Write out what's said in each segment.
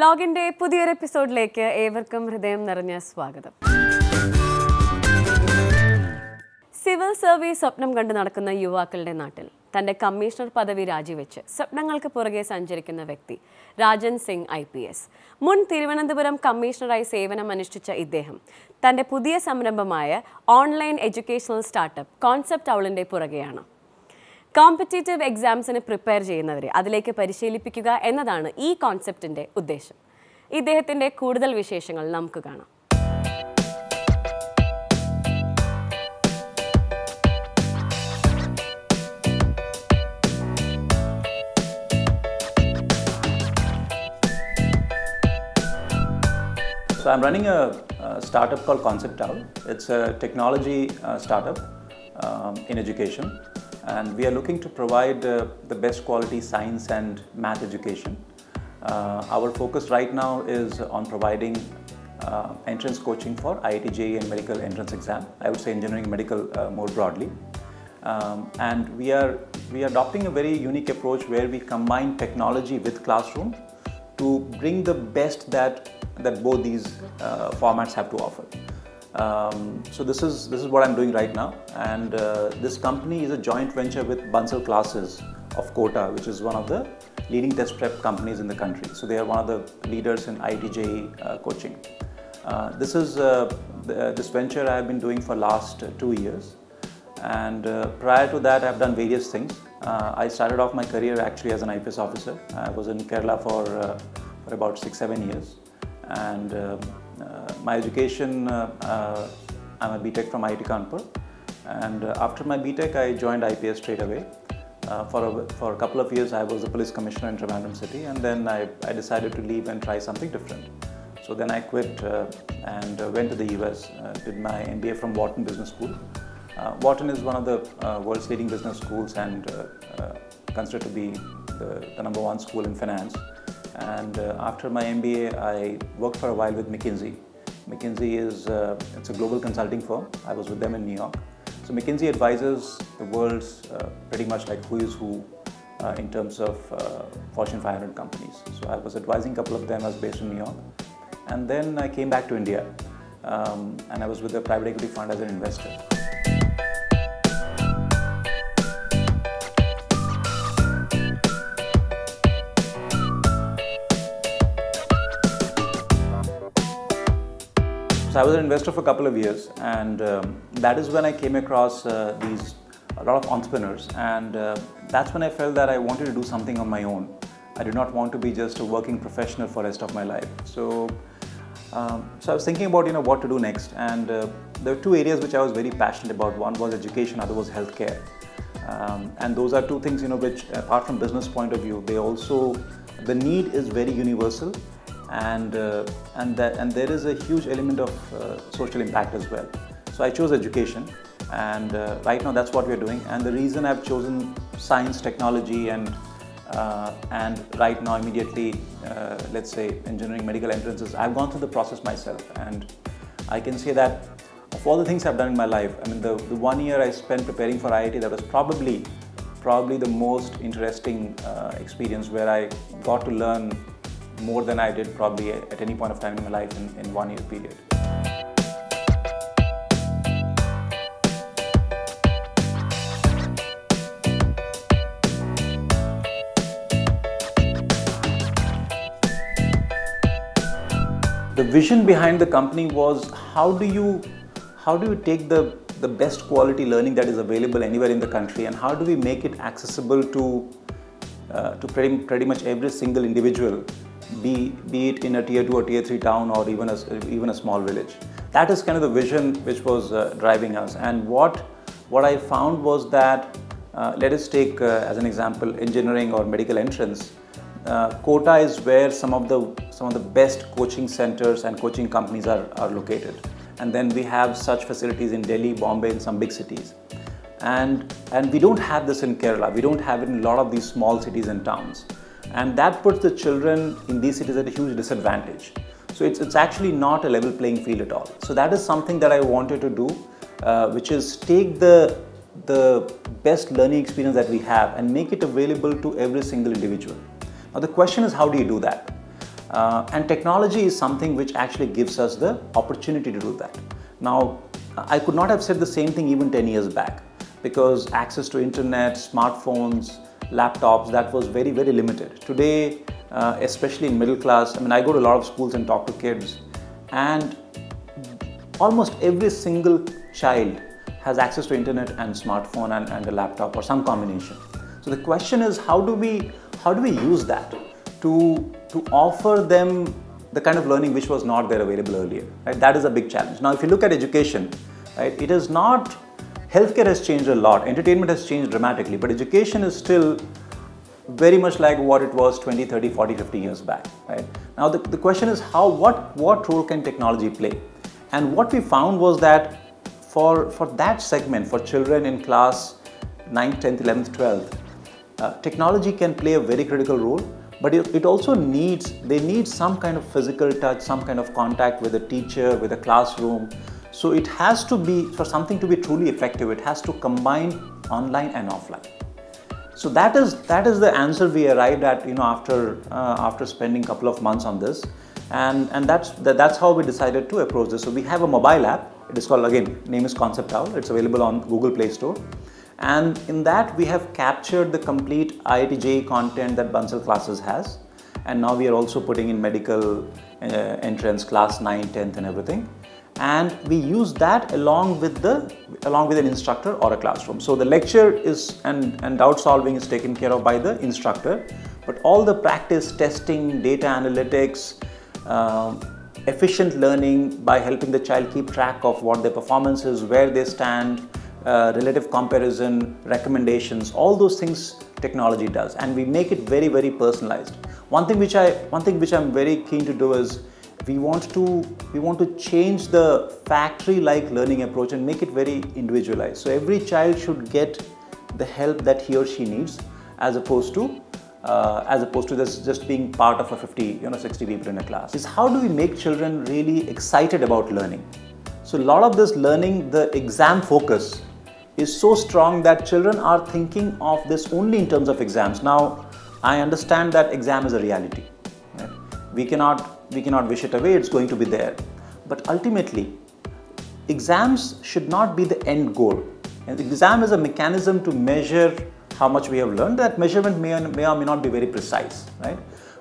ലോഗിന്റെ പുതിയൊരു എപ്പിസോഡിലേക്ക് ഏവർക്കും ഹൃദയം നിറഞ്ഞ സ്വാഗതം. സിവിൽ സർവീസ് സ്വപ്നം കണ്ട് നടക്കുന്ന യുവാക്കളുടെ നാട്ടിൽ തന്റെ കമ്മീഷണർ പദവി രാജിവെച്ച് സ്വപ്നങ്ങൾക്ക് പുറകെ സഞ്ചരിക്കുന്ന വ്യക്തി രാജൻ സിംഗ് IPS. മുൻ തിരുവനന്തപുരം കമ്മീഷണറായി സേവനമനുഷ്ഠിച്ച ഇദ്ദേഹം തന്റെ പുതിയ സംരംഭമായ ഓൺലൈൻ എഡ്യൂക്കേഷണൽ സ്റ്റാർട്ടപ്പ് കോൺസെപ്റ്റ് ഔളിന്റെ പുറകെയാണ്. കോമ്പറ്റേറ്റീവ് എക്സാംസിന് പ്രിപ്പയർ ചെയ്യുന്നവരെ അതിലേക്ക് പരിശീലിപ്പിക്കുക എന്നതാണ് ഈ കോൺസെപ്റ്റിന്റെ ഉദ്ദേശം. ഇദ്ദേഹത്തിന്റെ കൂടുതൽ വിശേഷങ്ങൾ നമുക്ക് കാണാം. So I'm running a startup called Concept Owl. It's a technology startup in education. And we are looking to provide the best quality science and math education. Our focus right now is on providing entrance coaching for IIT JEE and medical entrance exam. I would say engineering medical more broadly. And we are adopting a very unique approach where we combine technology with classroom to bring the best that both these formats have to offer. So this is what I'm doing right now, and this company is a joint venture with Bansal Classes of Kota, which is one of the leading test prep companies in the country. So they are one of the leaders in IIT JEE coaching. This venture I have been doing for last 2 years, and prior to that I have done various things. I started off my career actually as an IPS officer. I was in Kerala for about 6-7 years, and my education, I'm a BTech from IIT Kanpur, and after my BTech I joined IPS straight away. For a couple of years I was the police commissioner in Trivandrum city, and then I decided to leave and try something different. So then I quit and went to the US, did my MBA from Wharton Business School. Wharton is one of the world's leading business schools and considered to be the number one school in finance. And after my MBA, I worked for a while with McKinsey. McKinsey it's a global consulting firm. I was with them in New York. So McKinsey advises the world's pretty much like who is who in terms of Fortune 500 companies. So I was advising a couple of them. I was based in New York. And then I came back to India, and I was with a private equity fund as an investor. So I was an investor for a couple of years, and that is when I came across a lot of entrepreneurs, and that's when I felt that I wanted to do something on my own. I did not want to be just a working professional for the rest of my life. So I was thinking about what to do next, and there were two areas which I was very passionate about. One was education, other was healthcare, and those are two things which, apart from business point of view, the need is very universal. And there is a huge element of social impact as well. So I chose education, and right now that's what we're doing. And the reason I've chosen science, technology, and right now immediately, let's say engineering, medical entrances, I've gone through the process myself, and I can say that of all the things I've done in my life, I mean the 1 year I spent preparing for IIT, that was probably the most interesting experience, where I got to learn more than I did probably at any point of time in my life in 1 year period. The vision behind the company was how do you take the best quality learning that is available anywhere in the country, and how do we make it accessible to pretty much every single individual, be it in a tier 2 or tier 3 town, or even a small village. That is kind of the vision which was driving us. And what I found was that let us take as an example engineering or medical entrance. Kota is where some of the best coaching centers and coaching companies are located, and then we have such facilities in Delhi, Bombay, and some big cities. And we don't have this in Kerala. We don't have it in a lot of these small cities and towns. And that puts the children in these cities at a huge disadvantage. So it's actually not a level playing field at all. So that is something that I wanted to do, which is take the best learning experience that we have and make it available to every single individual. Now the question is, how do you do that? And technology is something which actually gives us the opportunity to do that. Now, I could not have said the same thing even 10 years back, because access to internet, smartphones, laptops, that was very, very limited. Today, especially in middle class, I mean, I go to a lot of schools and talk to kids, and almost every single child has access to internet and smartphone and a laptop or some combination. So the question is, how do we use that to offer them the kind of learning which was not there available earlier, right? That is a big challenge. Now, if you look at education, right, it is not, healthcare has changed a lot, entertainment has changed dramatically, but education is still very much like what it was 20, 30, 40, 50 years back, right? Now, the question is what role can technology play? And what we found was that for that segment, for children in class 9th, 10th, 11th, 12th, technology can play a very critical role, but it also they need some kind of physical touch, some kind of contact with a teacher, with a classroom. So it has to be, for something to be truly effective, it has to combine online and offline. So that is the answer we arrived at, after spending a couple of months on this, and that's how we decided to approach this. So we have a mobile app. It is called, again, name is Concept Owl. It's available on Google Play Store. And in that, we have captured the complete IIT JEE content that Bansal Classes has. And now we are also putting in medical entrance, class 9, 10th and everything. And we use that along with an instructor or a classroom. So the lecture is and doubt solving is taken care of by the instructor, but all the practice, testing, data analytics, efficient learning by helping the child keep track of what their performance is, where they stand, relative comparison, recommendations, all those things technology does, and we make it very, very personalized. One thing which I'm very keen to do is we want to change the factory-like learning approach and make it very individualized. So every child should get the help that he or she needs, as opposed to just being part of a 50, 60 people in a class. Is how do we make children really excited about learning? So a lot of this learning, the exam focus is so strong that children are thinking of this only in terms of exams. Now, I understand that exam is a reality. Right? We cannot wish it away, it's going to be there. But ultimately, exams should not be the end goal. And the exam is a mechanism to measure how much we have learned. That measurement may or may not be very precise, right?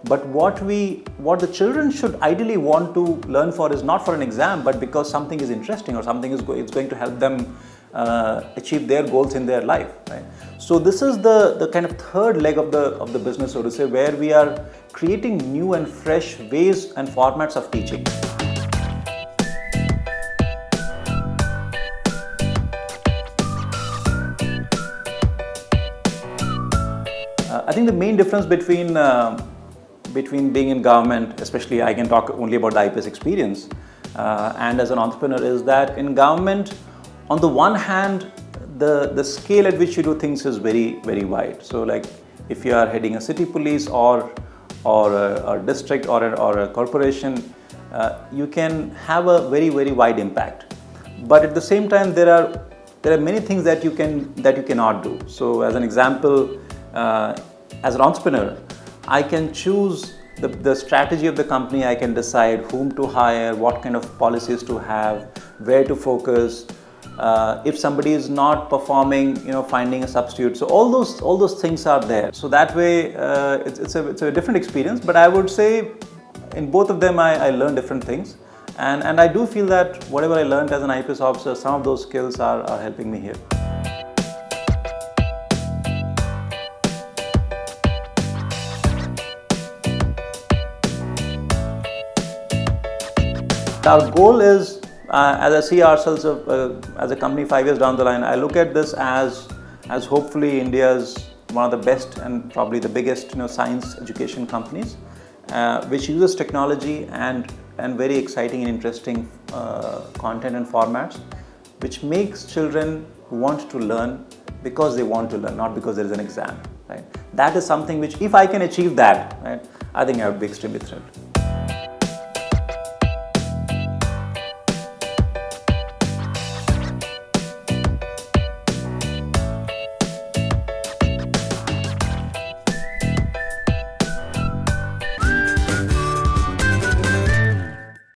But what the children should ideally want to learn for is not for an exam, but because something is interesting or something is going to help them achieve their goals in their life, right? So this is the kind of third leg of the business, so to say, where we are creating new and fresh ways and formats of teaching. I think the main difference between being in government, especially I can talk only about the IPS experience, and as an entrepreneur, is that in government, on the one hand, the scale at which you do things is very, very wide. So like if you are heading a city police or a district or a corporation, you can have a very, very wide impact. But at the same time, there are many things that you cannot do. So as an example, as an entrepreneur, I can choose the strategy of the company. I can decide whom to hire, what kind of policies to have, where to focus. If somebody is not performing, finding a substitute. So all those things are there. So that way, it's a different experience. But I would say, in both of them, I learned different things, and I do feel that whatever I learned as an IPS officer, some of those skills are helping me here. Our goal is, as I see ourselves as a company 5 years down the line, I look at this as hopefully India's one of the best and probably the biggest science education companies, which uses technology and very exciting and interesting content and formats, which makes children want to learn because they want to learn, not because there is an exam. Right? That is something which, if I can achieve that, right, I think I would be extremely thrilled.